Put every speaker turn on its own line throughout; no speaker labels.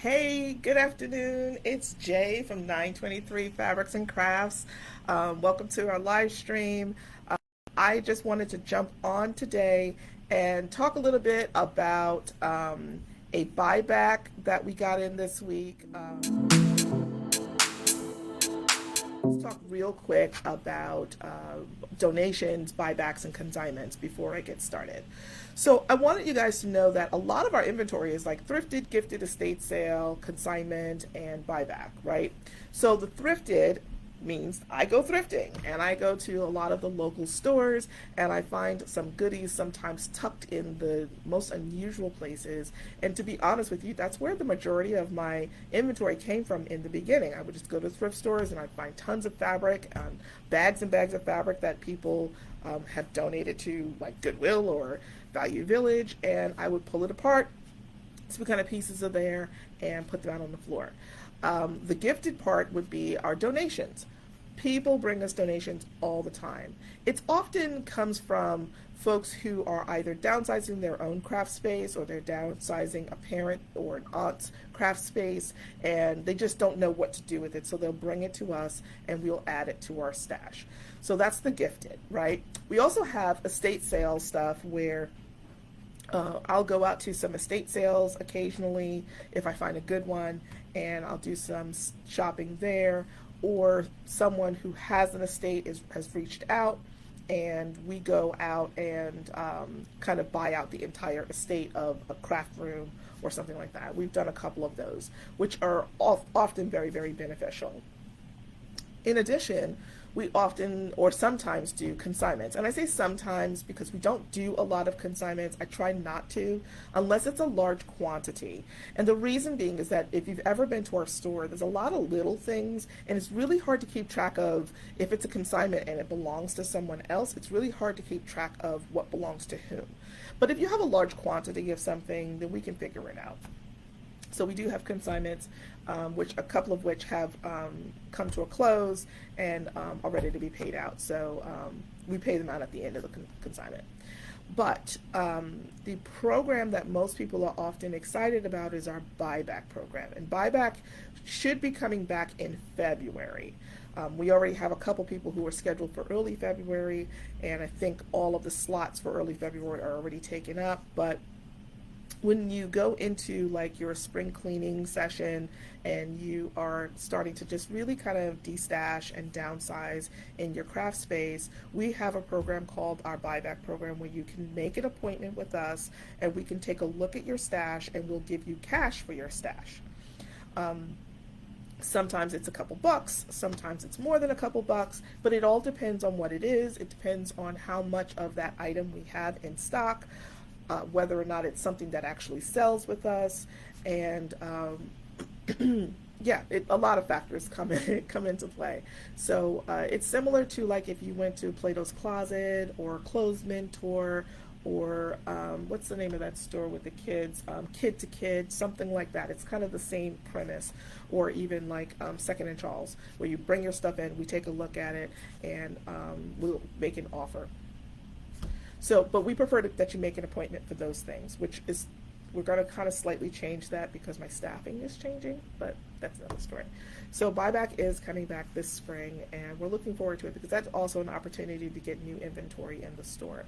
Hey, good afternoon. It's Jay from 923 Fabrics and Crafts. Welcome to our live stream. I just wanted to jump on today and talk a little bit about a buyback that we got in this week. Let's talk real quick about donations, buybacks, and consignments before I get started. So I wanted you guys to know that a lot of our inventory is like thrifted, gifted, estate sale, consignment, and buyback, right? So the thrifted means I go thrifting and I go to a lot of the local stores and I find some goodies sometimes tucked in the most unusual places. And to be honest with you, that's where the majority of my inventory came from in the beginning. I would just go to thrift stores and I'd find tons of fabric and bags of fabric that people have donated to like Goodwill or Value Village, and I would pull it apart, see what kind of pieces are there, and put them out on the floor. The gifted part would be our donations. People bring us donations all the time. It often comes from folks who are either downsizing their own craft space or they're downsizing a parent or an aunt's craft space and they just don't know what to do with it. So they'll bring it to us and we'll add it to our stash. So that's the gifted, right? We also have estate sale stuff where I'll go out to some estate sales occasionally if I find a good one, and I'll do some shopping there. Or someone who has an estate has reached out, and we go out and kind of buy out the entire estate of a craft room or something like that. We've done a couple of those, which are often very, very beneficial. In addition, we often or sometimes do consignments. And I say sometimes because we don't do a lot of consignments. I try not to unless it's a large quantity. And the reason being is that if you've ever been to our store, there's a lot of little things and it's really hard to keep track of if it's a consignment and it belongs to someone else. It's really hard to keep track of what belongs to whom. But if you have a large quantity of something, then we can figure it out. So we do have consignments, which a couple of which have come to a close and are ready to be paid out. So we pay them out at the end of the consignment. But the program that most people are often excited about is our buyback program. And buyback should be coming back in February. We already have a couple people who are scheduled for early February, and I think all of the slots for early February are already taken up. But when you go into like your spring cleaning session and you are starting to just really kind of destash and downsize in your craft space, we have a program called our buyback program where you can make an appointment with us and we can take a look at your stash and we'll give you cash for your stash. Sometimes it's a couple bucks, sometimes it's more than a couple bucks, but it all depends on what it is. It depends on how much of that item we have in stock. Whether or not it's something that actually sells with us, and yeah, a lot of factors come into play. So it's similar to like if you went to Plato's Closet or Clothes Mentor or what's the name of that store with the kids, Kid to Kid, something like that. It's kind of the same premise. Or even like Second and Charles, where you bring your stuff in, we take a look at it, and we'll make an offer. So, but we prefer that you make an appointment for those things, which is, we're going to kind of slightly change that because my staffing is changing, but that's another story. So buyback is coming back this spring, and we're looking forward to it because that's also an opportunity to get new inventory in the store.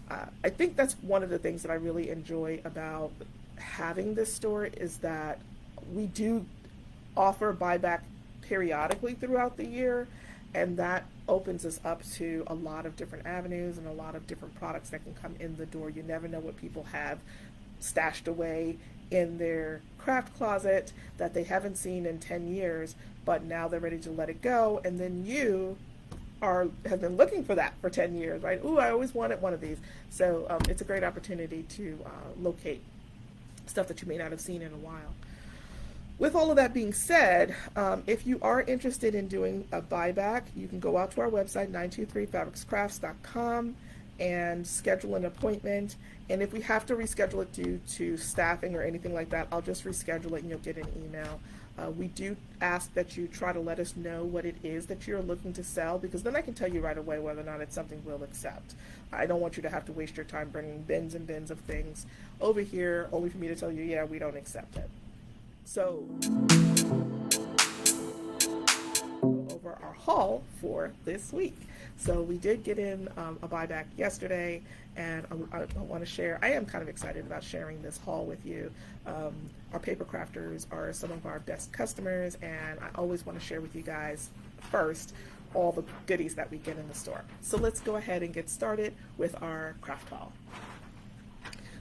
I think that's one of the things that I really enjoy about having this store is that we do offer buyback periodically throughout the year, and that opens us up to a lot of different avenues and a lot of different products that can come in the door. You never know what people have stashed away in their craft closet that they haven't seen in 10 years, but now they're ready to let it go, and then you have been looking for that for 10 years, right? Ooh, I always wanted one of these. So it's a great opportunity to locate stuff that you may not have seen in a while. With all of that being said, if you are interested in doing a buyback, you can go out to our website, 923fabricscrafts.com, and schedule an appointment. And if we have to reschedule it due to staffing or anything like that, I'll just reschedule it and you'll get an email. We do ask that you try to let us know what it is that you're looking to sell, because then I can tell you right away whether or not it's something we'll accept. I don't want you to have to waste your time bringing bins and bins of things over here only for me to tell you, yeah, we don't accept it. So over our haul for this week. So we did get in a buyback yesterday, and I want to share. I am kind of excited about sharing this haul with you. Our paper crafters are some of our best customers, and I always want to share with you guys first all the goodies that we get in the store. So let's go ahead and get started with our craft haul.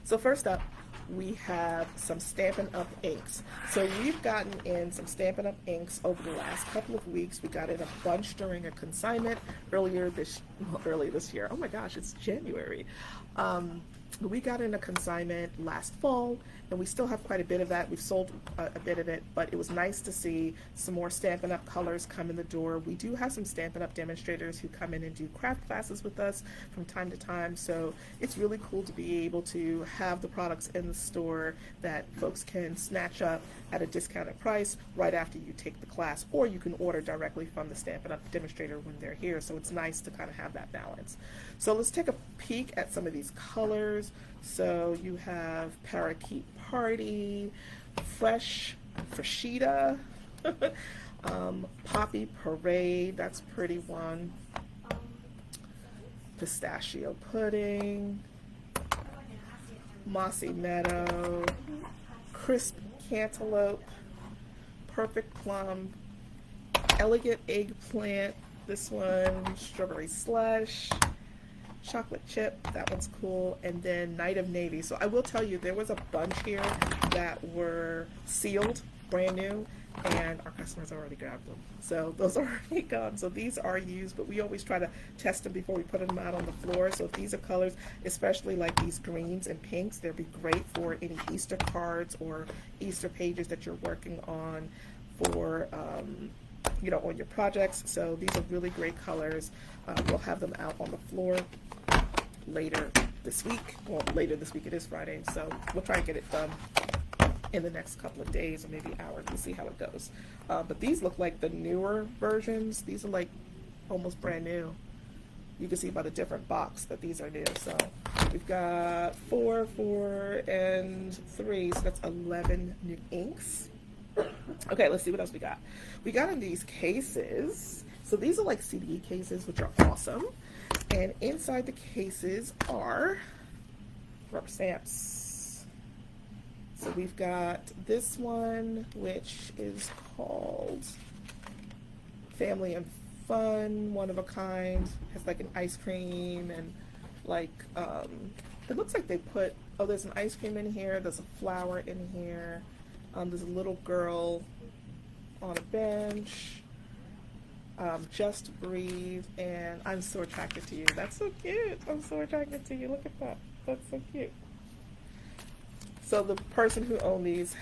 So first up, we have some Stampin' Up inks. So we've gotten in some Stampin' Up inks over the last couple of weeks. We got in a bunch during a consignment early this year. Oh my gosh, it's January. We got in a consignment last fall, and we still have quite a bit of that. We've sold a bit of it, but it was nice to see some more Stampin' Up colors come in the door. We do have some Stampin' Up demonstrators who come in and do craft classes with us from time to time, so it's really cool to be able to have the products in the store that folks can snatch up at a discounted price right after you take the class, or you can order directly from the Stampin' Up demonstrator when they're here, so it's nice to kind of have that balance. So let's take a peek at some of these colors. So you have Parakeet Party, Freshita, Poppy Parade, that's a pretty one, Pistachio Pudding, Mossy Meadow, Crisp Cantaloupe, Perfect Plum, Elegant Eggplant, this one, Strawberry Slush, Chocolate Chip, that one's cool, and then Night of Navy. So I will tell you, there was a bunch here that were sealed, brand new, and our customers already grabbed them. So those are already gone. So these are used, but we always try to test them before we put them out on the floor. So if these are colors, especially like these greens and pinks, they'd be great for any Easter cards or Easter pages that you're working on for on your projects. So these are really great colors. We'll have them out on the floor later this week. Well, later this week, it is Friday, so we'll try and get it done in the next couple of days or maybe hours. We'll see how it goes. But these look like the newer versions. These are like almost brand new. You can see by the different box that these are new. So we've got 4, 4, and 3, so that's 11 new inks. Okay, let's see what else we got. We got in these cases. So these are like CD cases, which are awesome. And inside the cases are rubber stamps. So we've got this one, which is called Family and Fun, one of a kind. Has like an ice cream and like, it looks like they put, there's an ice cream in here, there's a flower in here. There's a little girl on a bench. Just Breathe, and I'm so attracted to you. That's so cute. I'm so attracted to you. Look at that. That's so cute. So the person who owned these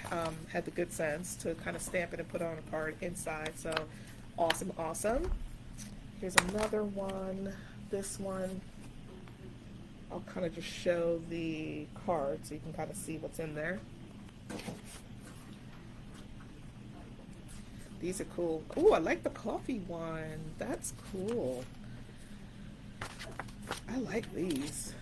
had the good sense to kind of stamp it and put it on a card inside. So awesome, awesome. Here's another one. This one, I'll kind of just show the card so you can kind of see what's in there. These are cool. Oh, I like the coffee one. That's cool. I like these.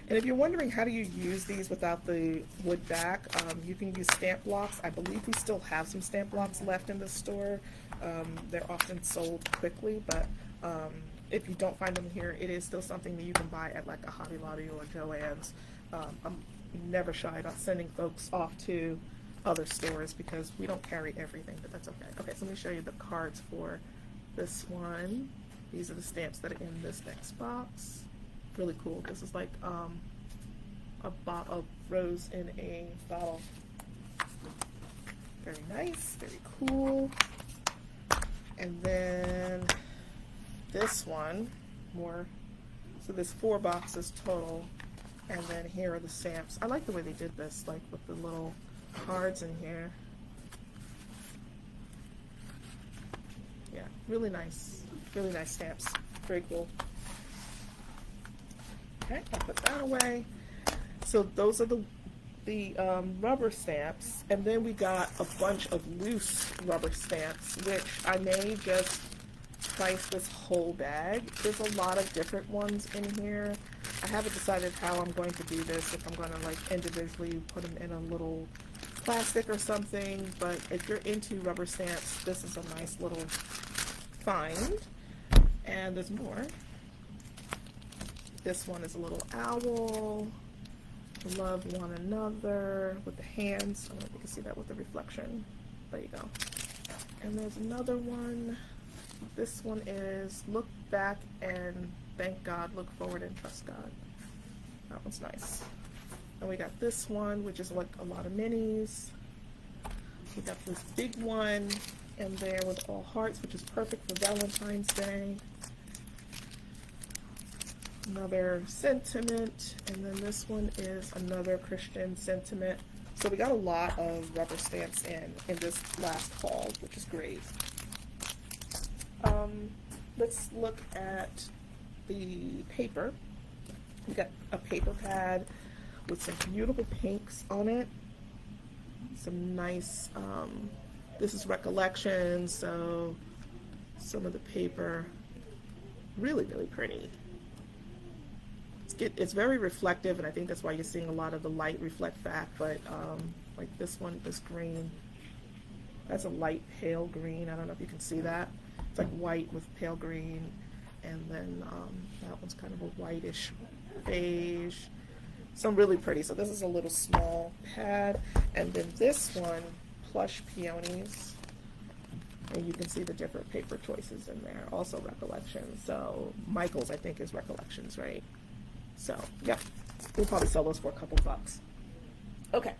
And if you're wondering how do you use these without the wood back, you can use stamp blocks. I believe we still have some stamp blocks left in the store. They're often sold quickly, but if you don't find them here, it is still something that you can buy at like a Hobby Lobby or Joann's. I'm never shy about sending folks off to other stores because we don't carry everything, but that's okay. Okay, so let me show you the cards for this one. These are the stamps that are in this next box. Really cool. This is like a rose in a bottle. Very nice, very cool. And then this one, more. So there's 4 boxes total, and then here are the stamps. I like the way they did this, like with the little cards in here. Yeah, really nice stamps. Very cool. Okay, I'll put that away. So those are the rubber stamps, and then we got a bunch of loose rubber stamps, which I may just price this whole bag. There's a lot of different ones in here. I haven't decided how I'm going to do this, if I'm going to like individually put them in a little plastic or something, but if you're into rubber stamps, this is a nice little find. And there's more. This one is a little owl. Love one another with the hands. I don't know if you can see that with the reflection. There you go. And there's another one. This one is look back and thank God, look forward and trust God. That one's nice. And we got this one, which is like a lot of minis. We got this big one in there with all hearts, which is perfect for Valentine's Day. Another sentiment, and then this one is another Christian sentiment. So we got a lot of rubber stamps in this last haul, which is great. Let's look at the paper. We got a paper pad with some beautiful pinks on it. Some nice, this is Recollection, so some of the paper, really, really pretty. It's very reflective, and I think that's why you're seeing a lot of the light reflect back, but like this one, this green, that's a light pale green. I don't know if you can see that. It's like white with pale green, and then that one's kind of a whitish beige. Some really pretty. So this is a little small pad, and then this one, plush peonies, and you can see the different paper choices in there. Also Recollection. So Michael's, I think, is Recollections, right? So yeah, we'll probably sell those for a couple bucks. Okay.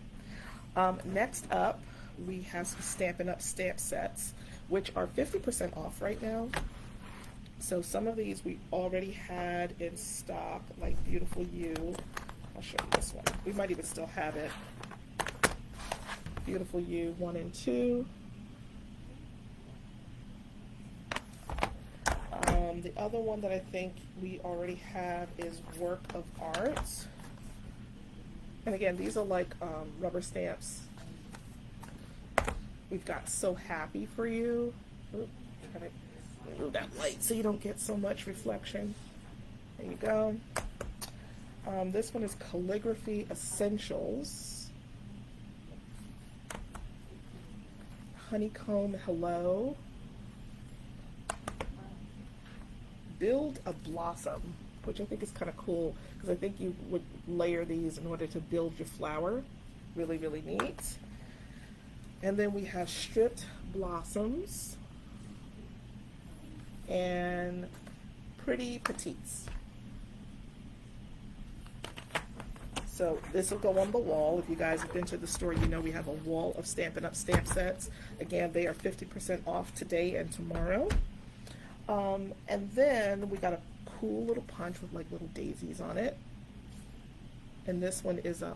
Next up, we have some Stampin' Up stamp sets, which are 50% off right now. So some of these we already had in stock, like Beautiful You. I'll show you this one. We might even still have it. Beautiful You 1 and 2. The other one that I think we already have is Work of Art. And again, these are like rubber stamps. We've got So Happy for You. Oop, try to move that light so you don't get so much reflection. There you go. This one is Calligraphy Essentials. Honeycomb Hello. Build a Blossom, which I think is kind of cool because I think you would layer these in order to build your flower. Really, really neat. And then we have Stripped Blossoms and Pretty Petites. So this will go on the wall. If you guys have been to the store, you know we have a wall of Stampin' Up stamp sets. Again, they are 50% off today and tomorrow. And then we got a cool little punch with like little daisies on it. And this one is a,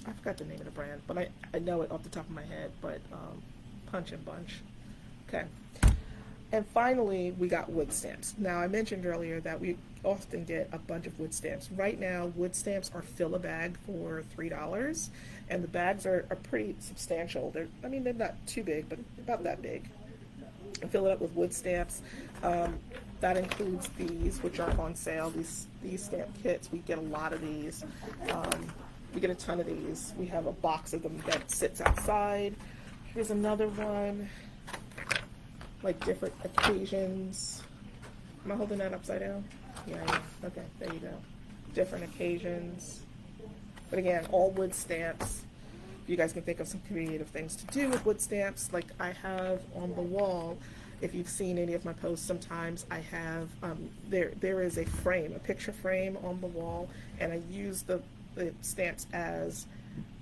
I forgot the name of the brand, but I know it off the top of my head, but Punch and Bunch. Okay. And finally, we got wood stamps. Now, I mentioned earlier that we often get a bunch of wood stamps. Right now, wood stamps are fill a bag for $3, and the bags are pretty substantial. They're not too big, but about that big. And fill it up with wood stamps. That includes these, which are on sale. These stamp kits, we get a lot of these. We get a ton of these. We have a box of them that sits outside. Here's another one, like different occasions. Am I holding that upside down? Yeah, okay, there you go. Different occasions. But again, all wood stamps. You guys can think of some creative things to do with wood stamps, like I have on the wall. If you've seen any of my posts, sometimes I have, there is a frame, a picture frame on the wall, and I use the stamps as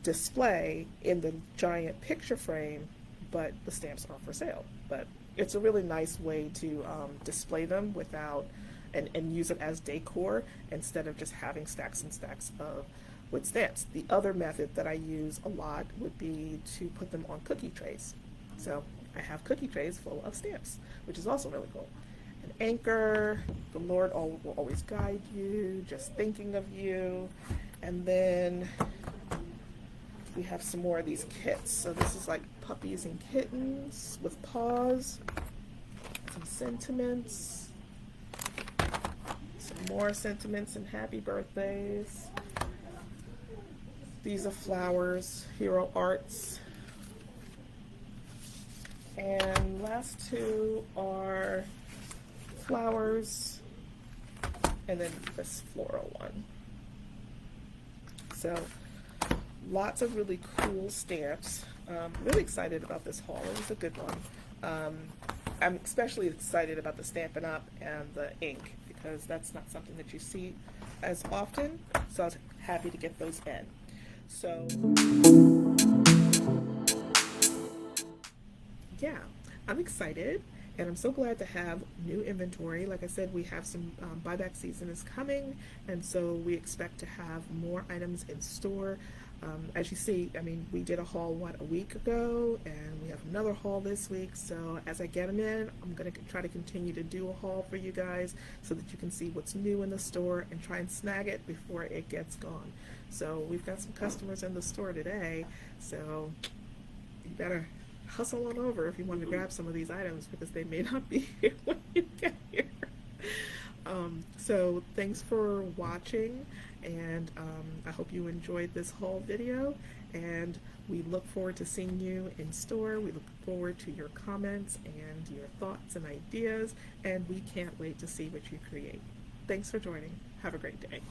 display in the giant picture frame, but the stamps are for sale. But it's a really nice way to display them without, and use it as decor instead of just having stacks and stacks of wood stamps. The other method that I use a lot would be to put them on cookie trays. So I have cookie trays full of stamps, which is also really cool. An anchor, the Lord will always guide you, just thinking of you. And then we have some more of these kits. So this is like puppies and kittens with paws, some sentiments, some more sentiments and happy birthdays. These are flowers, Hero Arts. And last two are flowers, and then this floral one. So lots of really cool stamps. Really excited about this haul. It was a good one. I'm especially excited about the Stampin' Up and the ink because that's not something that you see as often. So I was happy to get those in. So yeah, I'm excited, and I'm so glad to have new inventory. Like I said, we have some buyback season is coming, and so we expect to have more items in store. As you see, I mean, we did a haul, a week ago, and we have another haul this week. So as I get them in, I'm going to try to continue to do a haul for you guys so that you can see what's new in the store and try and snag it before it gets gone. So we've got some customers in the store today, so you better hustle on over if you want to grab some of these items because they may not be here when you get here. So thanks for watching, and I hope you enjoyed this haul video, and we look forward to seeing you in store. We look forward to your comments and your thoughts and ideas, and we can't wait to see what you create. Thanks for joining. Have a great day.